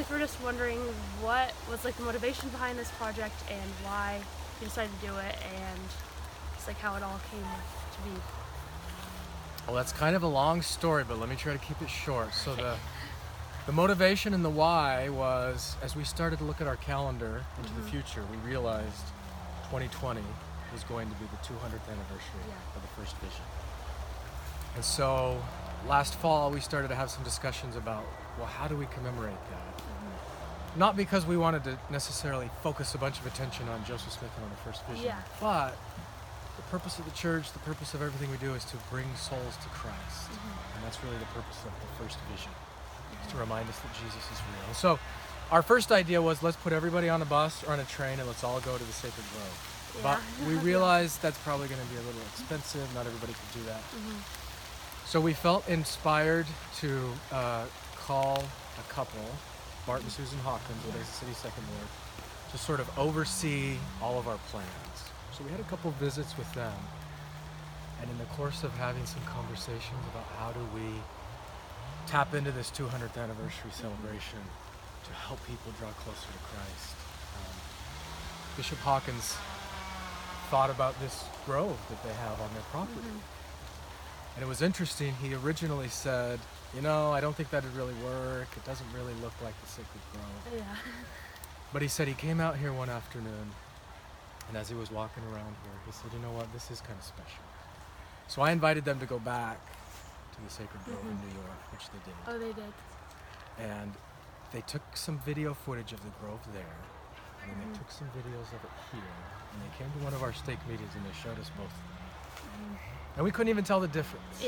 guess we're just wondering what was like the motivation behind this project and why you decided to do it, and just like how it all came to be. Well, that's kind of a long story, but let me try to keep it short. So the motivation and the why was, as we started to look at our calendar into the future, we realized 2020 was going to be the 200th anniversary of the first vision. And so last fall we started to have some discussions about, well, how do we commemorate that? Not because we wanted to necessarily focus a bunch of attention on Joseph Smith and on the first vision, but the purpose of the church, the purpose of everything we do is to bring souls to Christ. And that's really the purpose of the first vision, is to remind us that Jesus is real. So our first idea was, let's put everybody on a bus or on a train and let's all go to the Sacred Grove. But we realized that's probably going to be a little expensive. Not everybody could do that. So we felt inspired to call a couple, Bart and Susan Hawkins, with the City Second Ward, to sort of oversee all of our plans. So we had a couple visits with them, and in the course of having some conversations about how do we tap into this 200th anniversary celebration to help people draw closer to Christ, Bishop Hawkins thought about this grove that they have on their property. And it was interesting, he originally said, I don't think that'd really work. It doesn't really look like the Sacred Grove. But he said he came out here one afternoon, and as he was walking around here, he said, you know what, this is kind of special. So I invited them to go back to the Sacred Grove in New York, which they did. Oh, they did. And they took some video footage of the grove there, and then they took some videos of it here, and they came to one of our stake meetings and they showed us both of them. And we couldn't even tell the difference.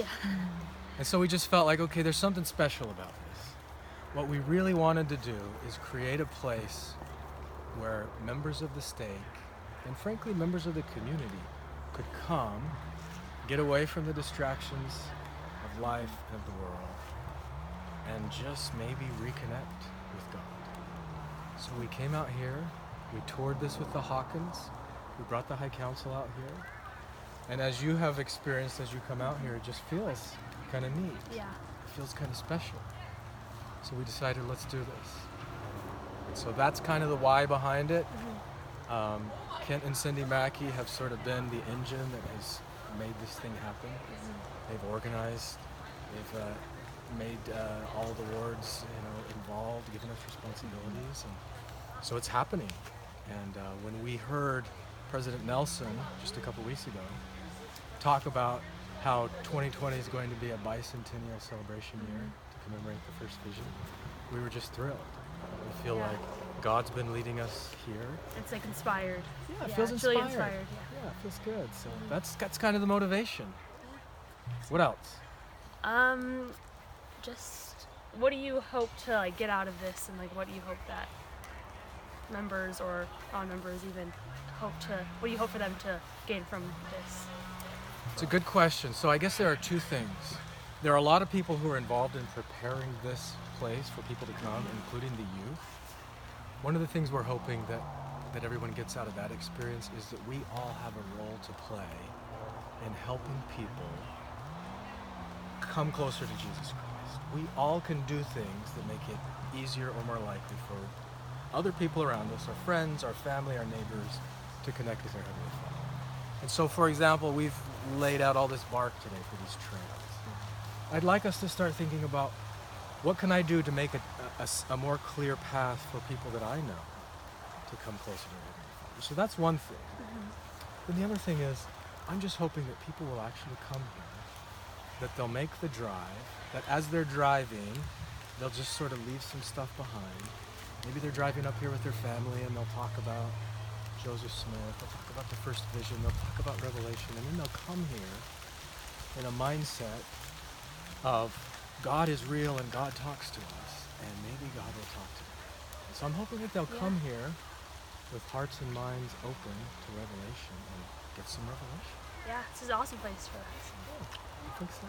And so we just felt like, okay, there's something special about this. What we really wanted to do is create a place where members of the stake, and frankly members of the community, could come, get away from the distractions of life and of the world, and just maybe reconnect with God. So we came out here, we toured this with the Hawkins, we brought the High Council out here, and as you have experienced as you come out here, it just feels kind of neat. It feels kind of special. So we decided, let's do this. And so that's kind of the why behind it. Kent and Cindy Mackey have sort of been the engine that has made this thing happen. They've organized, they've made all the wards involved, given us responsibilities, and so it's happening. And when we heard President Nelson just a couple weeks ago talk about how 2020 is going to be a bicentennial celebration year to commemorate the first vision, we were just thrilled. We feel like God's been leading us here. It's like inspired. It feels inspired. Really inspired. It feels good. So that's kind of the motivation. What else? Just what do you hope to get out of this, and what do you hope that members or non-members even what do you hope for them to gain from this? It's a good question. So I guess there are two things. There are a lot of people who are involved in preparing this place for people to come, including the youth. One of the things we're hoping that everyone gets out of that experience is that we all have a role to play in helping people come closer to Jesus Christ. We all can do things that make it easier or more likely for other people around us, our friends, our family, our neighbors, to connect with our Heavenly Father. And so, for example, we've laid out all this bark today for these trails. I'd like us to start thinking about, what can I do to make a more clear path for people that I know to come closer to our Heavenly Father? So that's one thing. And the other thing is, I'm just hoping that people will actually come here, that they'll make the drive, that as they're driving, they'll just sort of leave some stuff behind. Maybe they're driving up here with their family and they'll talk about Joseph Smith, they'll talk about the first vision, they'll talk about Revelation, and then they'll come here in a mindset of God is real and God talks to us, and maybe God will talk to them. So I'm hoping that they'll come here with hearts and minds open to Revelation and get some revelation. Yeah, this is an awesome place for that. I think so.